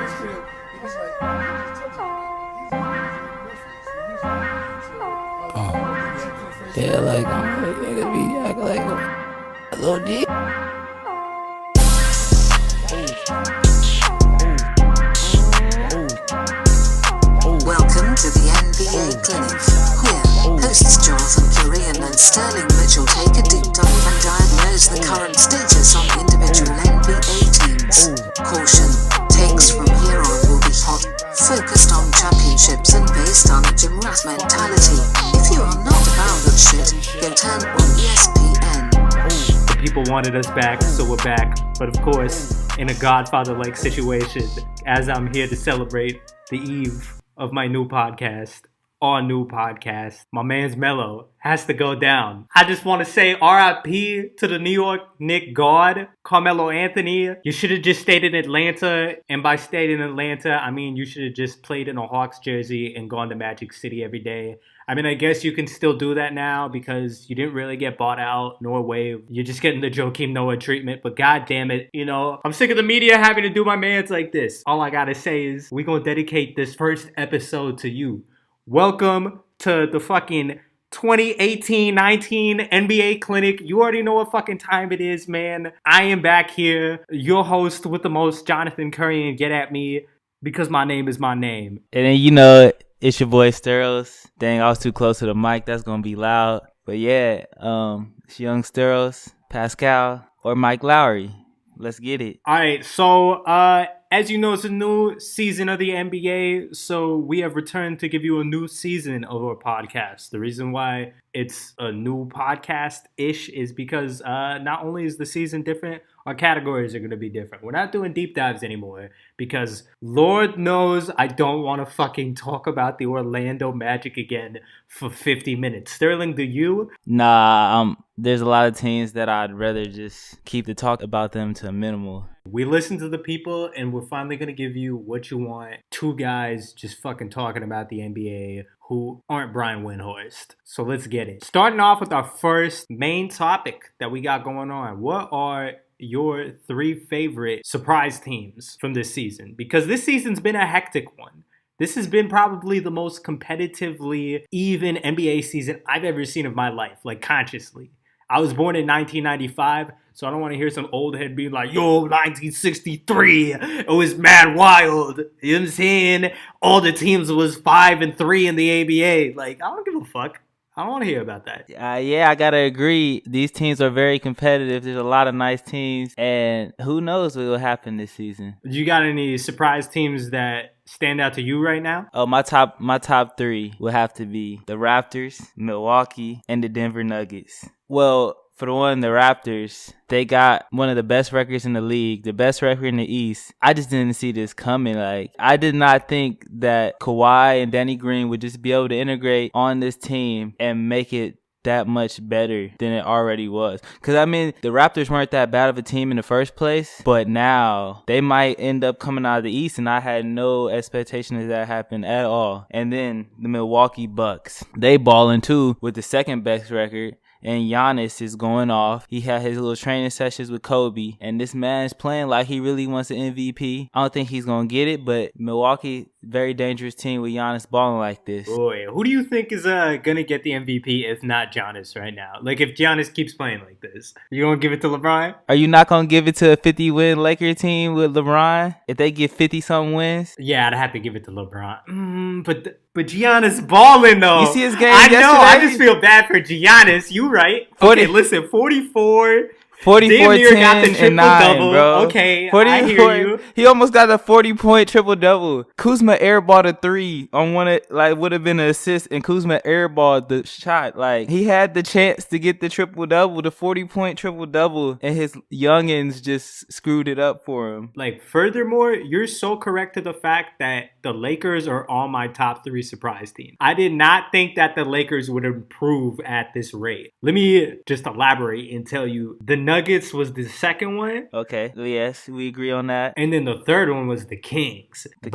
Yeah, like, niggas be acting like a little G. Welcome to the NBA Clinic. Here, hosts Jonathan Curry and Sterling Mitchell take a deep dive and diagnose the current status on individual NBA teams. Caution, takes from here on will be hot, focused on championships and based on a gym rat mentality. If you are not about that shit, go turn on ESPN. The people wanted us back, so we're back. But of course, in a Godfather-like situation, as I'm here to celebrate the eve of my new podcast, my man's Melo has to go down. I just want to say RIP to the New York Knicks god, Carmelo Anthony. You should have just stayed in Atlanta, and by stayed in Atlanta, I mean you should have just played in a Hawks jersey and gone to Magic City every day. I mean, I guess you can still do that now because you didn't really get bought out nor waived. You're just getting the Joakim Noah treatment, but god damn it, you know, I'm sick of the media having to do my mans like this. All I gotta say is we're gonna dedicate this first episode to you. Welcome to the fucking 2018-19 NBA Clinic. You already know what fucking time it is, man. I am back here, your host with the most, Jonathan Curry, and get at me because my name is my name. And then, you know, it's your boy Steros. Dang, I was too close to the mic. That's going to be loud. But yeah, it's young Steros, Pascal, or Mike Lowry. Let's get it. All right, so as you know, it's a new season of the NBA, so we have returned to give you a new season of our podcast. The reason why it's a new podcast-ish is because not only is the season different, our categories are going to be different. We're not doing deep dives anymore because Lord knows I don't want to fucking talk about the Orlando Magic again for 50 minutes. Sterling, do you? Nah, there's a lot of teams that I'd rather just keep the talk about them to a minimal. We listen to the people, and we're finally going to give you what you want. Two guys just fucking talking about the NBA who aren't Brian Windhorst. So let's get it. Starting off with our first main topic that we got going on. What are your three favorite surprise teams from this season? Because this season's been a hectic one. This has been probably the most competitively even NBA season I've ever seen of my life, like consciously. I was born in 1995, so I don't want to hear some old head being like, yo, 1963, it was mad wild. You know what I'm saying? All the teams was 5-3 in the ABA. Like, I don't give a fuck. I don't want to hear about that. Yeah, I gotta agree. These teams are very competitive. There's a lot of nice teams, and who knows what will happen this season. You got any surprise teams that stand out to you right now? Oh, my top three will have to be the Raptors, Milwaukee, and the Denver Nuggets. Well, for the one, the Raptors, they got one of the best records in the league, the best record in the East. I just didn't see this coming. Like, I did not think that Kawhi and Danny Green would just be able to integrate on this team and make it that much better than it already was. Because, I mean, the Raptors weren't that bad of a team in the first place, but now they might end up coming out of the East, and I had no expectation of that happen at all. And then the Milwaukee Bucks, they balling too with the second best record. And Giannis is going off. He had his little training sessions with Kobe. And this man is playing like he really wants an MVP. I don't think he's going to get it, but Milwaukee, very dangerous team with Giannis balling like this. Boy, who do you think is going to get the MVP if not Giannis right now? Like, if Giannis keeps playing like this, you going to give it to LeBron? Are you not going to give it to a 50-win Laker team with LeBron if they get 50-something wins? Yeah, I'd have to give it to LeBron. But Giannis balling, though. You see his game I yesterday? know. I just feel bad for Giannis. You right. 40. Okay, listen, 44. 44, 10, and 9, bro. Okay, 44, I hear you. He almost got a 40-point triple-double. Kuzma airballed a 3 on one of, like, would have been an assist, and Kuzma airballed the shot. Like, he had the chance to get the triple-double, the 40-point triple-double, and his youngins just screwed it up for him. Like, furthermore, you're so correct to the fact that the Lakers are on my top 3 surprise team. I did not think that the Lakers would improve at this rate. Let me just elaborate and tell you, the Nuggets was the second one. Okay, yes, we agree on that. And then the third one was the Kings. The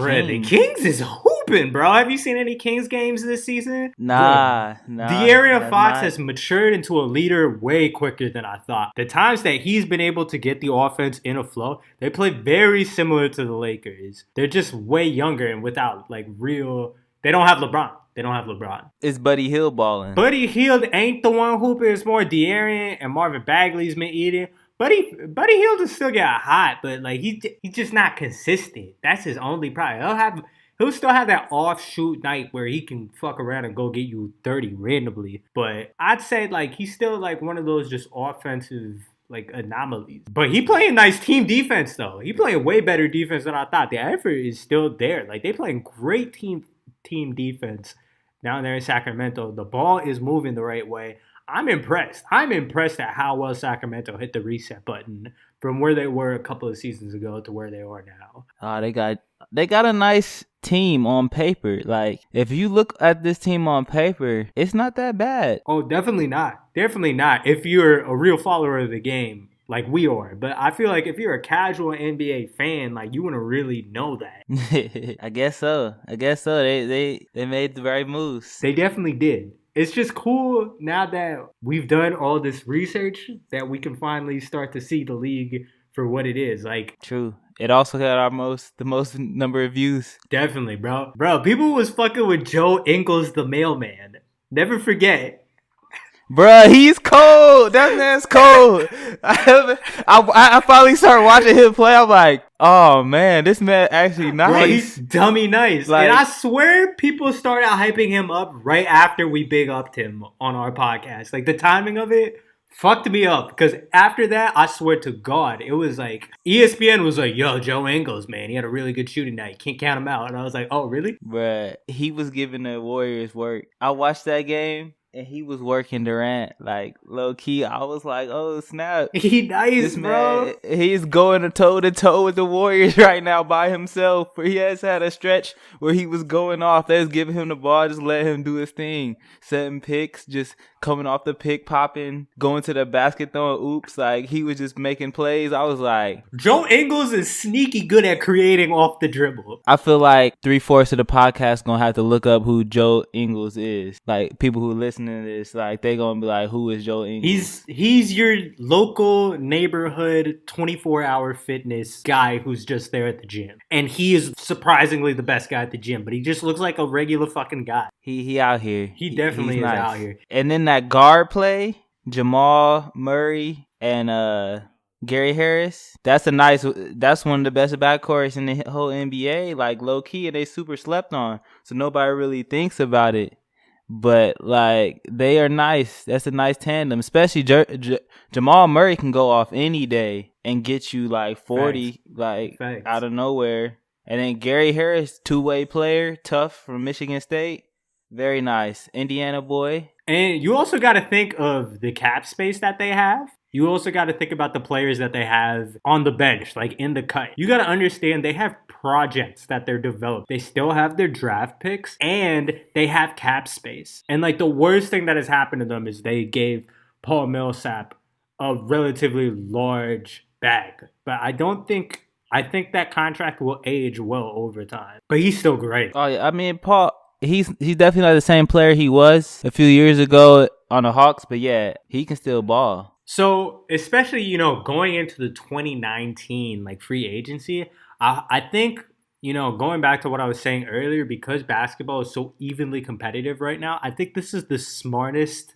Kings is hooping hooping, bro. Have you seen any Kings games this season? Nah. De'Aaron Fox not. has matured into a leader way quicker than I thought. The times that he's been able to get the offense in a flow, they play very similar to the Lakers. They're just way younger and without like real. They don't have LeBron. Is Buddy Hield balling? Buddy Hield ain't the one hooping. It's more De'Aaron and Marvin Bagley's been eating. Buddy Hield will still get hot, but like he's just not consistent. That's his only problem. He'll still have that offshoot night where he can fuck around and go get you 30 randomly. But I'd say like he's still like one of those just offensive like anomalies. But he playing nice team defense though. He playing way better defense than I thought. The effort is still there. Like they playing great team defense down there in Sacramento. The ball is moving the right way. I'm impressed. I'm impressed at how well Sacramento hit the reset button from where they were a couple of seasons ago to where they are now. They got a nice team on paper. Like, if you look at this team on paper, it's not that bad. Oh, definitely not. Definitely not. If you're a real follower of the game, like we are. But I feel like if you're a casual NBA fan, like you wouldn't really know that. I guess so. They made the right moves. They definitely did. It's just cool now that we've done all this research that we can finally start to see the league for what it is. Like, true. It also got the most number of views. Definitely, bro. Bro, people was fucking with Joe Ingles, the mailman. Never forget. Bruh, he's cold. That man's cold. I finally started watching him play. I'm like, oh man, this man actually nice. Bro, he's dummy nice. Like, and I swear people started hyping him up right after we big upped him on our podcast. Like the timing of it fucked me up. Because after that, I swear to God, it was like ESPN was like, yo, Joe Ingles, man, he had a really good shooting night. Can't count him out. And I was like, oh, really? Bruh, he was giving the Warriors work. I watched that game. And he was working Durant, like, low-key. I was like, oh, snap. He nice, this bro. Man, he's going toe-to-toe with the Warriors right now by himself. He has had a stretch where he was going off. They was giving him the ball, just let him do his thing. Setting picks, just coming off the pick, popping, going to the basket, throwing oops. Like, he was just making plays. I was like... Joe Ingles is sneaky good at creating off the dribble. I feel like 3/4 of the podcast going to have to look up who Joe Ingles is. Like, people who listen to this, like, they gonna be like, who is Joe Ingles? He's your local neighborhood 24-hour fitness guy who's just there at the gym, and he is surprisingly the best guy at the gym, but he just looks like a regular fucking guy. He out here. He definitely is nice. Out here. And then that guard play, Jamal Murray and Gary Harris, that's one of the best backcourts in the whole NBA. Like, low key, and they super slept on, so nobody really thinks about it. But, like, they are nice. That's a nice tandem. Especially Jamal Murray can go off any day and get you, like, 40, Facts. Like, Facts. Out of nowhere. And then Gary Harris, two-way player, tough from Michigan State. Very nice. Indiana boy. And you also got to think of the cap space that they have. You also got to think about the players that they have on the bench, like in the cut. You got to understand they have projects that they're developing. They still have their draft picks and they have cap space. And like the worst thing that has happened to them is they gave Paul Millsap a relatively large bag. But I think that contract will age well over time. But he's still great. Oh yeah, I mean Paul, he's definitely not the same player he was a few years ago on the Hawks, but yeah, he can still ball. So, especially, going into the 2019 like free agency, I think, going back to what I was saying earlier, because basketball is so evenly competitive right now, I think this is the smartest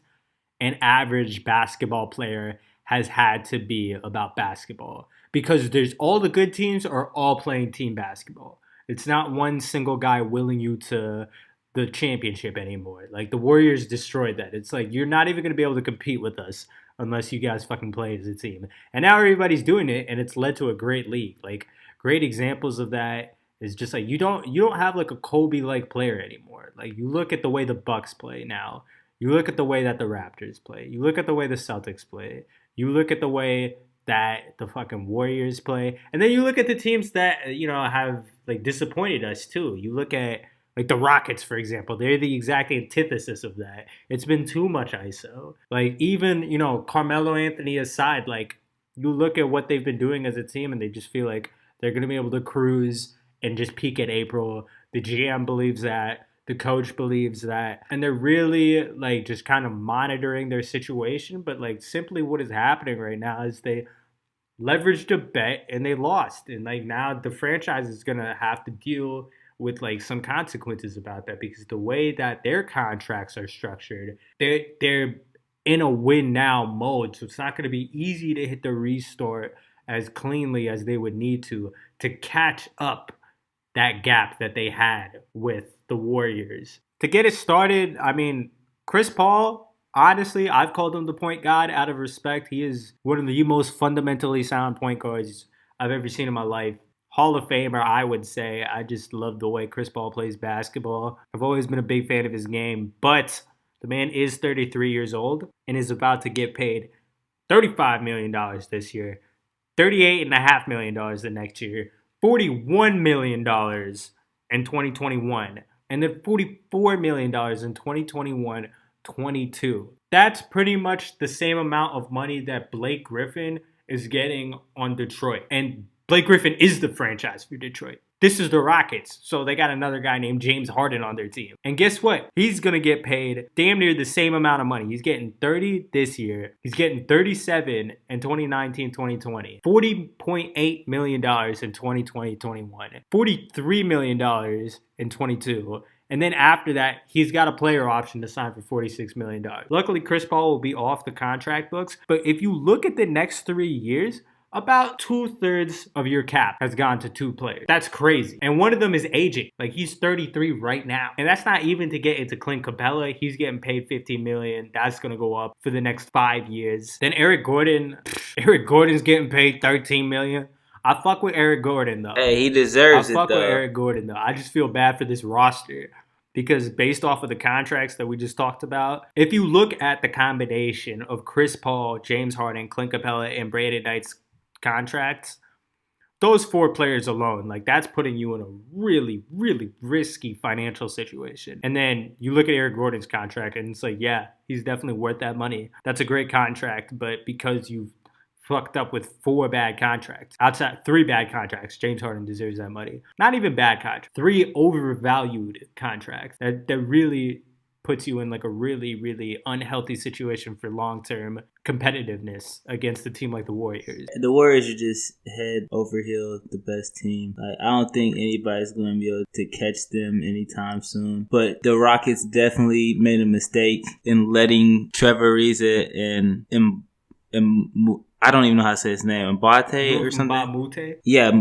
an average basketball player has had to be about basketball. Because there's all the good teams are all playing team basketball. It's not one single guy willing you to the championship anymore. Like, the Warriors destroyed that. It's like, you're not even going to be able to compete with us unless you guys fucking play as a team. And now everybody's doing it, and it's led to a great league. Like, great examples of that is just like you don't have like a Kobe-like player anymore. Like, you look at the way the Bucks play now. You look at the way that the Raptors play. You look at the way the Celtics play. You look at the way that the fucking Warriors play. And then you look at the teams that, have like disappointed us too. You look at like the Rockets, for example. They're the exact antithesis of that. It's been too much ISO. Like, even, Carmelo Anthony aside, like, you look at what they've been doing as a team and they just feel like they're going to be able to cruise and just peak at April. The GM believes that. The coach believes that. And they're really like just kind of monitoring their situation. But like simply what is happening right now is they leveraged a bet and they lost. And like now the franchise is gonna have to deal with like some consequences about that, because the way that their contracts are structured, they're in a win now mode. So it's not gonna be easy to hit the restart as cleanly as they would need to catch up that gap that they had with the Warriors. To get it started, I mean, Chris Paul, honestly, I've called him the point guard out of respect. He is one of the most fundamentally sound point guards I've ever seen in my life. Hall of Famer, I would say. I just love the way Chris Paul plays basketball. I've always been a big fan of his game, but the man is 33 years old and is about to get paid $35 million this year, $38.5 million the next year, $41 million in 2021, and then $44 million in 2021-22. That's pretty much the same amount of money that Blake Griffin is getting on Detroit. And Blake Griffin is the franchise for Detroit. This is the Rockets, so they got another guy named James Harden on their team. And guess what? He's going to get paid damn near the same amount of money. He's getting 30 this year. He's getting 37 in 2019-2020. $40.8 million in 2020-21. $43 million in 22. And then after that, he's got a player option to sign for $46 million. Luckily, Chris Paul will be off the contract books. But if you look at the next 3 years, about 2/3 of your cap has gone to two players. That's crazy. And one of them is aging. Like, he's 33 right now. And that's not even to get into Clint Capella. He's getting paid $15 million. That's going to go up for the next 5 years. Then Eric Gordon's getting paid $13 million. I fuck with Eric Gordon, though. Hey, he deserves it, though. I fuck with Eric Gordon, though. I just feel bad for this roster. Because based off of the contracts that we just talked about, if you look at the combination of Chris Paul, James Harden, Clint Capella, and Brandon Knight's contracts, those four players alone, like, that's putting you in a really, really risky financial situation. And then you look at Eric Gordon's contract and it's like, yeah, he's definitely worth that money. That's a great contract, but because you've fucked up with three bad contracts, James Harden deserves that money. Not even bad contracts, three overvalued contracts that really puts you in like a really, really unhealthy situation for long-term competitiveness against a team like the Warriors. The Warriors are just head over heels the best team. Like, I don't think anybody's going to be able to catch them anytime soon. But the Rockets definitely made a mistake in letting Trevor Ariza and I don't even know how to say his name, Mbate or something. Mbamute? Yeah.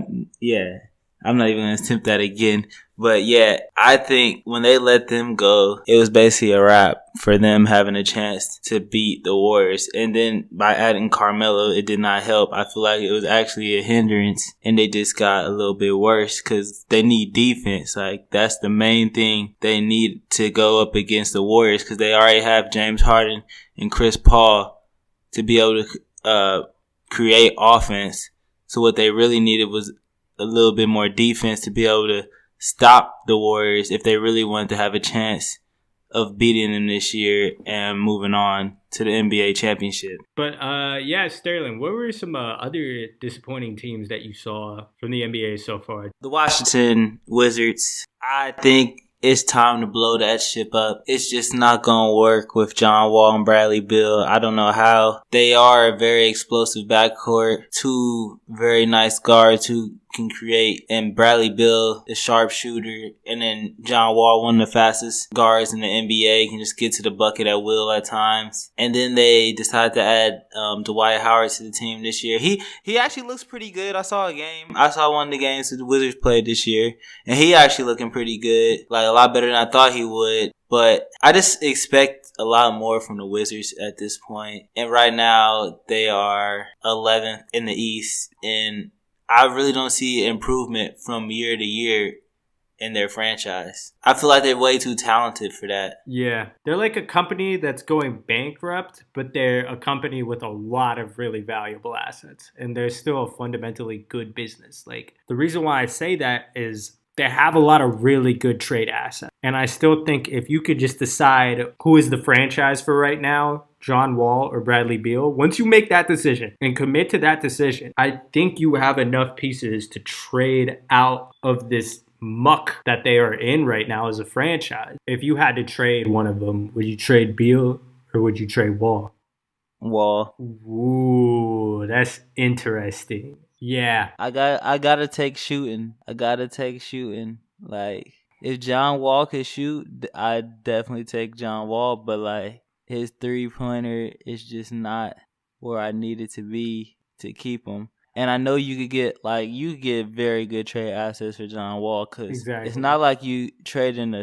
I'm not even going to attempt that again. But yeah, I think when they let them go, it was basically a wrap for them having a chance to beat the Warriors. And then by adding Carmelo, it did not help. I feel like it was actually a hindrance, and they just got a little bit worse because they need defense. Like, that's the main thing they need to go up against the Warriors, because they already have James Harden and Chris Paul to be able to create offense. So what they really needed was a little bit more defense to be able to stop the Warriors if they really wanted to have a chance of beating them this year and moving on to the NBA championship. But yeah, Sterling, what were some other disappointing teams that you saw from the NBA so far? The Washington Wizards, I think it's time to blow that ship up. It's just not going to work with John Wall and Bradley Beal. I don't know how. They are a very explosive backcourt. Two very nice guards who can create. And Bradley Beal, the sharpshooter. And then John Wall, one of the fastest guards in the NBA, can just get to the bucket at will at times. And then they decided to add Dwight Howard to the team this year. He actually looks pretty good. I saw one of the games that the Wizards played this year. And he actually looking pretty good. Like, a lot better than I thought he would. But I just expect a lot more from the Wizards at this point. And right now, they are 11th in the East. And I really don't see improvement from year to year in their franchise. I feel like they're way too talented for that. Yeah. They're like a company that's going bankrupt, but they're a company with a lot of really valuable assets. And they're still a fundamentally good business. Like, the reason why I say that is they have a lot of really good trade assets. And I still think if you could just decide who is the franchise for right now, John Wall or Bradley Beal, once you make that decision and commit to that decision, I think you have enough pieces to trade out of this muck that they are in right now as a franchise. If you had to trade one of them, would you trade Beal or would you trade Wall? Wall. Ooh, that's interesting. Yeah. I gotta take shooting. Like, if John Wall could shoot, I definitely take John Wall. But like, his 3-pointer is just not where I need it to be to keep him. And I know you could get very good trade assets for John Wall, because it's not like you trading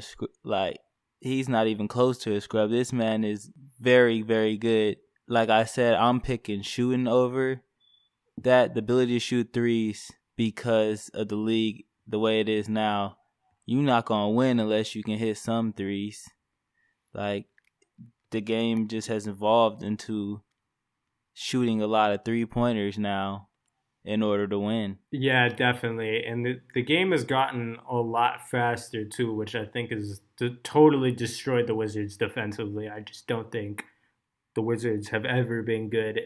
he's not even close to a scrub. This man is very, very good. Like I said, I'm picking shooting over that. The ability to shoot threes, because of the league the way it is now, you're not gonna win unless you can hit some threes. Like, the game just has evolved into shooting a lot of 3-pointers now in order to win. Yeah, definitely. And the game has gotten a lot faster too, which I think has totally destroyed the Wizards defensively. I just don't think the Wizards have ever been good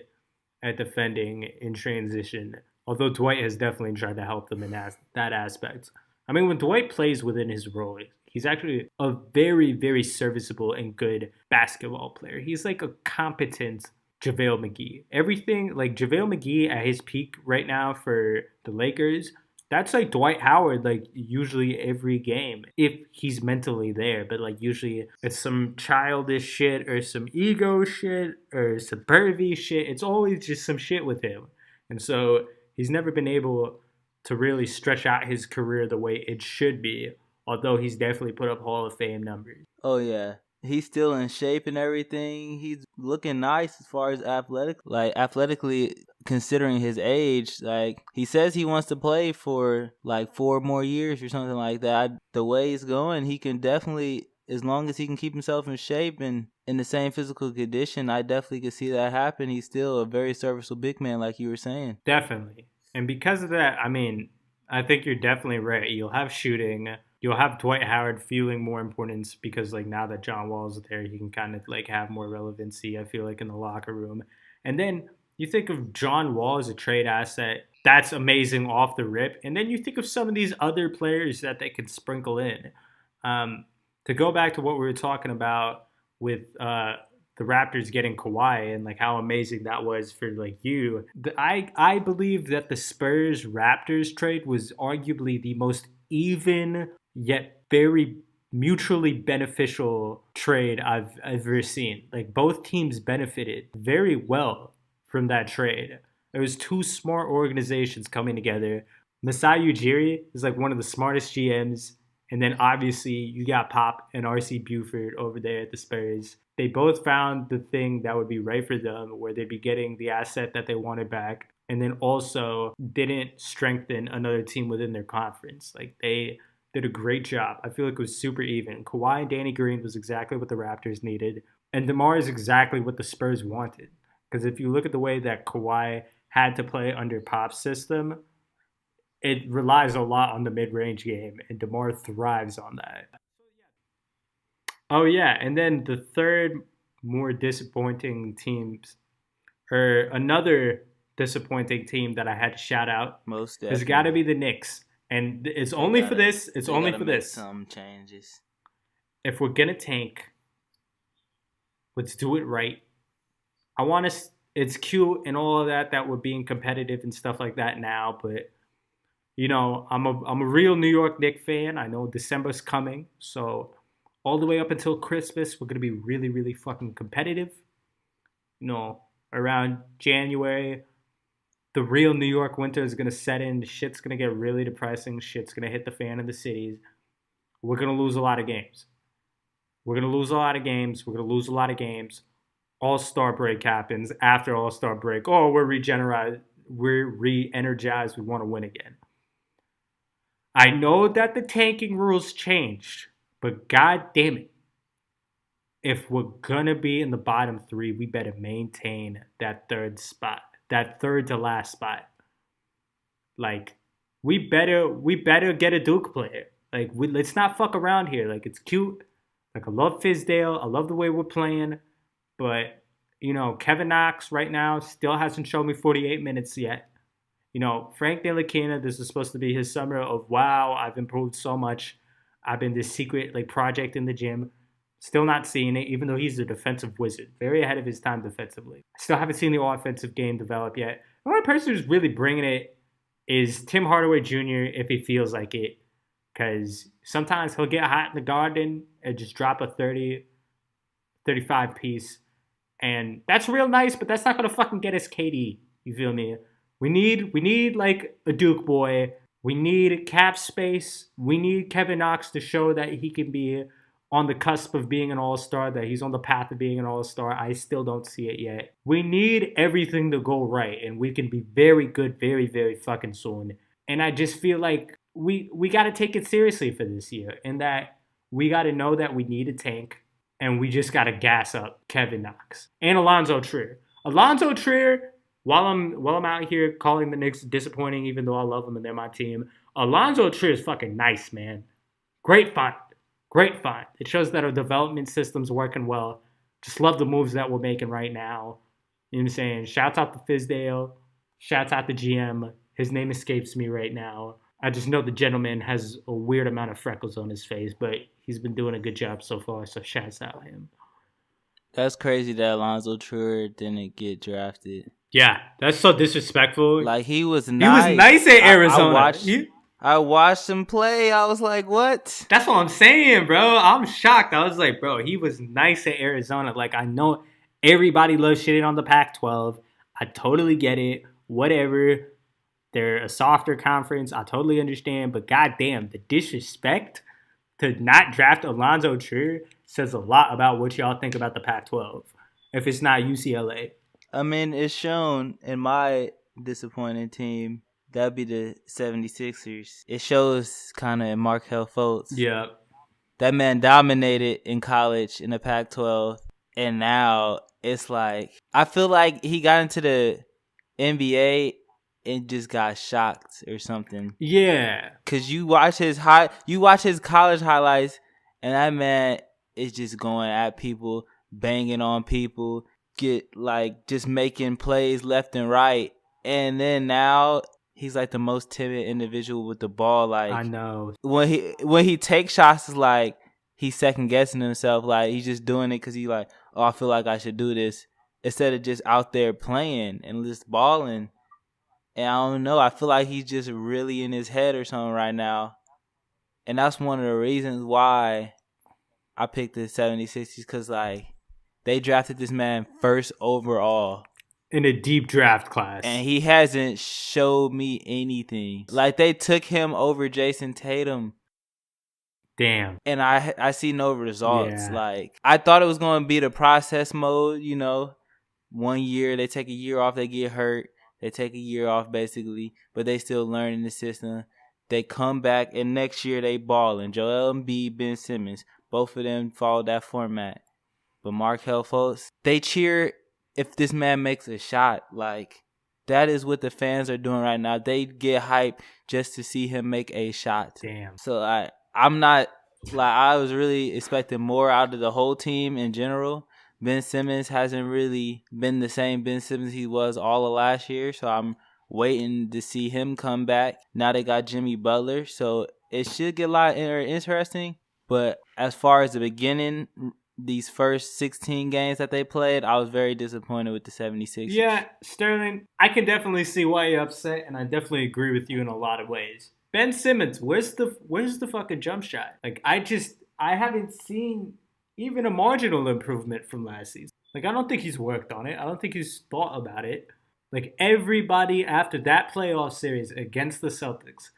at defending in transition, although Dwight has definitely tried to help them in that aspect. I mean, when Dwight plays within his role, he's actually a very, very serviceable and good basketball player. He's like a competent JaVale McGee. Everything, like JaVale McGee at his peak right now for the Lakers, that's like Dwight Howard, like usually every game, if he's mentally there. But like usually it's some childish shit or some ego shit or some pervy shit. It's always just some shit with him. And so he's never been able to really stretch out his career the way it should be, although he's definitely put up Hall of Fame numbers. Oh, yeah. He's still in shape and everything. He's looking nice as far as athletically, considering his age. Like, he says he wants to play for like 4 more years or something like that. The way he's going, he can definitely, as long as he can keep himself in shape and in the same physical condition, I definitely could see that happen. He's still a very serviceable big man, like you were saying. Definitely. And because of that, I mean, I think you're definitely right. You'll have shooting. You'll have Dwight Howard feeling more importance because, like, now that John Wall's there, he can kind of, like, have more relevancy, I feel like, in the locker room. And then you think of John Wall as a trade asset. That's amazing off the rip. And then you think of some of these other players that they could sprinkle in. To go back to what we were talking about with the Raptors getting Kawhi and, like, how amazing that was for, like, you. I believe that the Spurs-Raptors trade was arguably the most even yet very mutually beneficial trade I've ever seen. Like, both teams benefited very well from that trade. There was 2 smart organizations coming together. Masai Ujiri is like one of the smartest GMs, and then obviously you got Pop and RC Buford over there at the Spurs. They both found the thing that would be right for them, where they'd be getting the asset that they wanted back, and then also didn't strengthen another team within their conference. Like, they did a great job. I feel like it was super even. Kawhi and Danny Green was exactly what the Raptors needed, and DeMar is exactly what the Spurs wanted. Because if you look at the way that Kawhi had to play under Pop's system, it relies a lot on the mid-range game, and DeMar thrives on that. Oh, yeah, and then the third more disappointing teams, or another disappointing team that I had to shout out, most has got to be the Knicks. And it's only for this. It's only for this. Some changes. If we're going to tank, let's do it right. I want to, it's cute and all of that we're being competitive and stuff like that now, but you know, I'm a real New York Knicks fan. I know December's coming, so all the way up until Christmas, we're going to be really, really fucking competitive. You know, around January, the real New York winter is going to set in. Shit's going to get really depressing. Shit's going to hit the fan in the cities. We're going to lose a lot of games. All-Star break happens. After All-Star break, we're re-energized. We want to win again. I know that the tanking rules changed, but god damn it. If we're going to be in the bottom 3, we better maintain that third spot. That third to last spot. Like, we better get a Duke player. Like, let's not fuck around here. Like, it's cute. Like, I love Fizdale. I love the way we're playing. But, Kevin Knox right now still hasn't shown me 48 minutes yet. Frank Ntilikina, this is supposed to be his summer of, wow, I've improved so much. I've been this secret project in the gym. Still not seeing it, even though he's a defensive wizard. Very ahead of his time defensively. Still haven't seen the offensive game develop yet. The only person who's really bringing it is Tim Hardaway Jr. if he feels like it. Because sometimes he'll get hot in the garden and just drop a 30, 35 piece. And that's real nice, but that's not going to fucking get us KD. You feel me? We need like a Duke boy. We need cap space. We need Kevin Knox to show that he can be on the cusp of being an all-star, that he's on the path of being an all-star. I still don't see it yet. We need everything to go right, and we can be very good very, very fucking soon. And I just feel like we got to take it seriously for this year, and that we got to know that we need a tank, and we just got to gas up Kevin Knox and Alonzo Trier. Alonzo Trier, while I'm out here calling the Knicks disappointing, even though I love them and they're my team, Alonzo Trier is fucking nice, man. Great find. Great find. It shows that our development system's working well. Just love the moves that we're making right now. You know what I'm saying? Shouts out to Fizdale. Shouts out to GM. His name escapes me right now. I just know the gentleman has a weird amount of freckles on his face, but he's been doing a good job so far, so shouts out him. That's crazy that Alonzo Trier didn't get drafted. Yeah, that's so disrespectful. Like, he was nice. He was nice at Arizona. I watched him play. I was like, what? That's what I'm saying, bro. I'm shocked. I was like, bro, he was nice at Arizona. Like, I know everybody loves shitting on the Pac-12. I totally get it. Whatever. They're a softer conference. I totally understand. But goddamn, the disrespect to not draft Alonzo Trier says a lot about what y'all think about the Pac-12. If it's not UCLA. I mean, it's shown in my disappointing team. That'd be the 76ers. It shows kind of in Markelle Fultz. Yeah. That man dominated in college in the Pac-12. And now it's like, I feel like he got into the NBA and just got shocked or something. Yeah. Because you watch his college highlights, and that man is just going at people, banging on people, just making plays left and right. And then now he's like the most timid individual with the ball. Like, I know. When he takes shots, it's like he's second guessing himself. Like, he's just doing it because he like, oh, I feel like I should do this, instead of just out there playing and just balling. And I don't know. I feel like he's just really in his head or something right now. And that's one of the reasons why I picked the 76ers, because like they drafted this man first overall. In a deep draft class. And he hasn't showed me anything. Like, they took him over Jason Tatum. Damn. And I see no results. Yeah. Like, I thought it was going to be the process mode, 1 year, they take a year off, they get hurt. They take a year off, basically. But they still learning the system. They come back, and next year they balling. Joel Embiid, Ben Simmons. Both of them follow that format. But Markelle Fultz, they cheer if this man makes a shot. Like, that is what the fans are doing right now. They get hyped just to see him make a shot. Damn. So I'm not, like, I was really expecting more out of the whole team in general. Ben Simmons hasn't really been the same Ben Simmons he was all of last year. So I'm waiting to see him come back. Now they got Jimmy Butler. So it should get a lot interesting. But as far as the beginning, these first 16 games that they played, I was very disappointed with the 76ers. Yeah, Sterling, I can definitely see why you're upset, and I definitely agree with you in a lot of ways. Ben Simmons, where's the fucking jump shot? Like, I haven't seen even a marginal improvement from last season. Like, I don't think he's worked on it. I don't think he's thought about it. Like, everybody after that playoff series against the Celtics,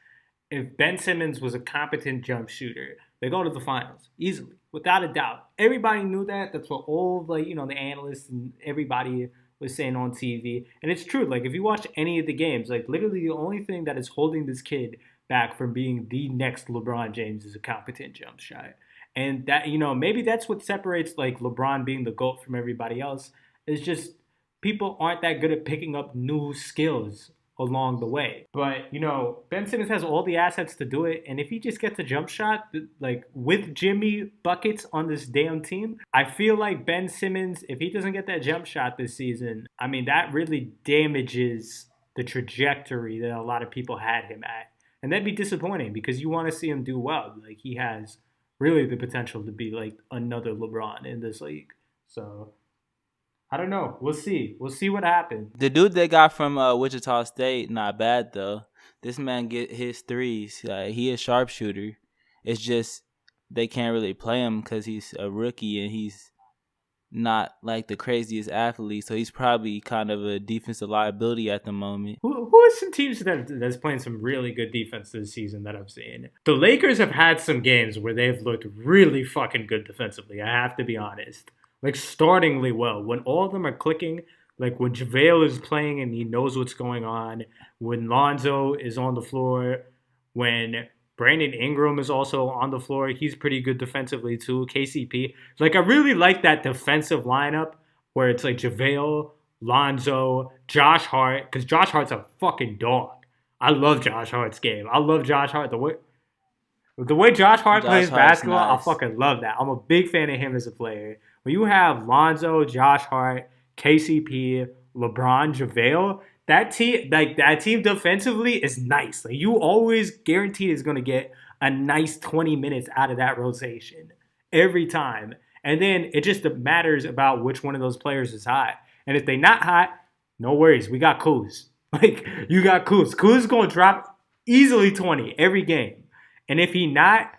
if Ben Simmons was a competent jump shooter, they go to the finals easily, without a doubt. Everybody knew that. That's what all the analysts and everybody was saying on TV. And it's true. Like, if you watch any of the games, like, literally the only thing that is holding this kid back from being the next LeBron James is a competent jump shot. And that, maybe that's what separates, like, LeBron being the GOAT from everybody else. It's just people aren't that good at picking up new skills along the way. But, Ben Simmons has all the assets to do it. And if he just gets a jump shot, like with Jimmy buckets on this damn team, I feel like Ben Simmons, if he doesn't get that jump shot this season, I mean, that really damages the trajectory that a lot of people had him at. And that'd be disappointing because you want to see him do well. Like, he has really the potential to be like another LeBron in this league. So I don't know. We'll see. We'll see what happens. The dude they got from Wichita State, not bad though. This man get his threes. He a sharpshooter. It's just they can't really play him because he's a rookie and he's not like the craziest athlete. So he's probably kind of a defensive liability at the moment. Who are some teams that's playing some really good defense this season that I've seen? The Lakers have had some games where they've looked really fucking good defensively. I have to be honest. Like, startingly well. When all of them are clicking, like when JaVale is playing and he knows what's going on, when Lonzo is on the floor, when Brandon Ingram is also on the floor, he's pretty good defensively too. KCP. Like, I really like that defensive lineup where it's like JaVale, Lonzo, Josh Hart, because Josh Hart's a fucking dog. I love Josh Hart's game. I love Josh Hart. The way Josh Hart plays basketball, nice. I fucking love that. I'm a big fan of him as a player. When you have Lonzo, Josh Hart, KCP, LeBron, JaVale, that team defensively is nice. Like, you always guaranteed is going to get a nice 20 minutes out of that rotation every time. And then it just matters about which one of those players is hot. And if they're not hot, no worries. We got Kuz. Like, you got Kuz. Kuz is going to drop easily 20 every game. And if he not,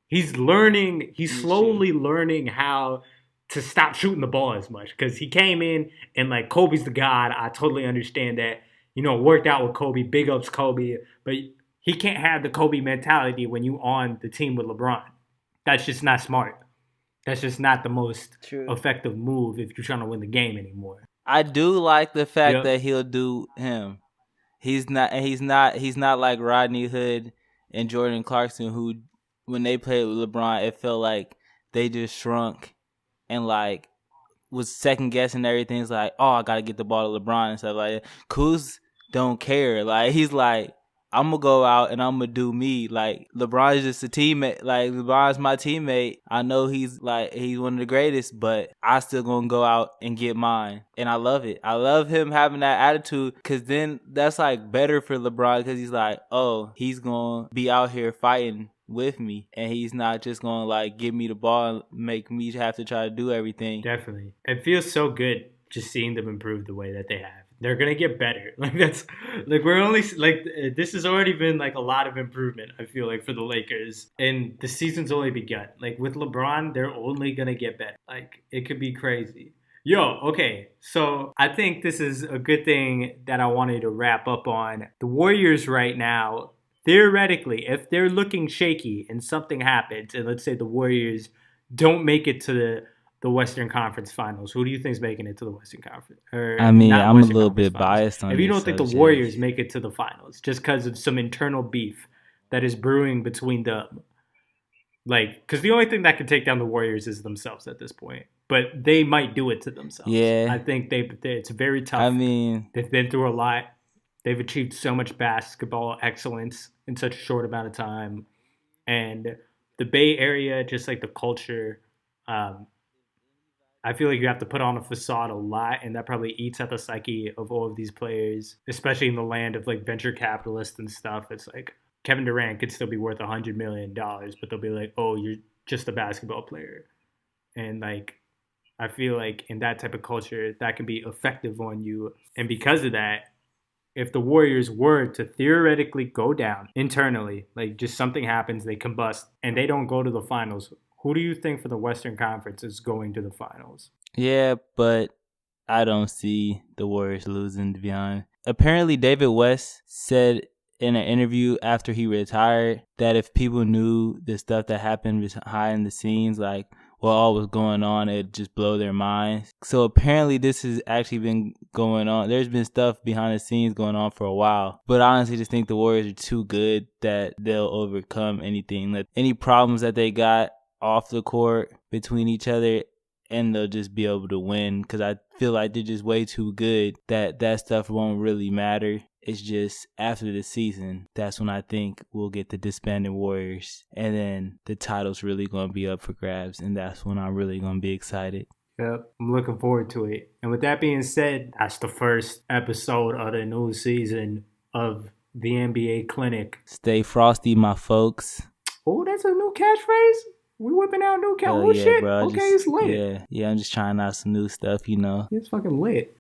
he's slowly learning how to stop shooting the ball as much, because he came in and like Kobe's the god. I totally understand that, worked out with Kobe, big ups Kobe, but he can't have the Kobe mentality when you on the team with LeBron. That's just not smart. That's just not the most effective move if you're trying to win the game anymore. I do like the fact that he'll do him. He's not like Rodney Hood and Jordan Clarkson, who when they played with LeBron, it felt like they just shrunk and like was second guessing everything. It's like, oh, I gotta get the ball to LeBron and stuff like that. Kuz don't care. Like, he's like, I'm gonna go out and I'm gonna do me. Like, LeBron is just a teammate. Like, LeBron's my teammate. I know he's one of the greatest, but I still gonna go out and get mine. And I love it. I love him having that attitude, because then that's like better for LeBron, because he's like, oh, he's gonna be out here fighting with me, and he's not just gonna like give me the ball and make me have to try to do everything. Definitely. It feels so good just seeing them improve the way that they have. They're gonna get better. Like, that's like, we're only like, this has already been like a lot of improvement, I feel like, for the Lakers, and the season's only begun. Like, with LeBron, they're only gonna get better. Like, it could be crazy. Okay, so I think this is a good thing that I wanted to wrap up on. The Warriors right now, theoretically, if they're looking shaky and something happens, and let's say the Warriors don't make it to the Western Conference Finals, who do you think is making it to the Western Conference? I'm a little bit biased on this. If you don't think the Warriors make it to the finals, just because of some internal beef that is brewing between them, like, because the only thing that can take down the Warriors is themselves at this point. But they might do it to themselves. Yeah, I think it's very tough. I mean, they've been through a lot. They've achieved so much basketball excellence in such a short amount of time. And the Bay Area, just like the culture, I feel like you have to put on a facade a lot, and that probably eats at the psyche of all of these players, especially in the land of like venture capitalists and stuff. It's like Kevin Durant could still be worth $100 million, but they'll be like, oh, you're just a basketball player. And like, I feel like in that type of culture, that can be effective on you. And because of that, if the Warriors were to theoretically go down internally, like just something happens, they combust, and they don't go to the finals, who do you think for the Western Conference is going to the finals? Yeah, but I don't see the Warriors losing, to be honest. Apparently, David West said in an interview after he retired that if people knew the stuff that happened behind the scenes, like what all was going on, it'd just blow their minds. So apparently this has actually been going on. There's been stuff behind the scenes going on for a while. But I honestly just think the Warriors are too good that they'll overcome anything. Like, any problems that they got off the court between each other, and they'll just be able to win, because I feel like they're just way too good that stuff won't really matter. It's just after the season, that's when I think we'll get the disbanded Warriors. And then the title's really going to be up for grabs. And that's when I'm really going to be excited. Yep, I'm looking forward to it. And with that being said, that's the first episode of the new season of the NBA Clinic. Stay frosty, my folks. Oh, that's a new catchphrase? We whipping out new catchphrase? Oh, yeah, shit. Bro, okay, it's lit. Yeah, I'm just trying out some new stuff, you know. It's fucking lit.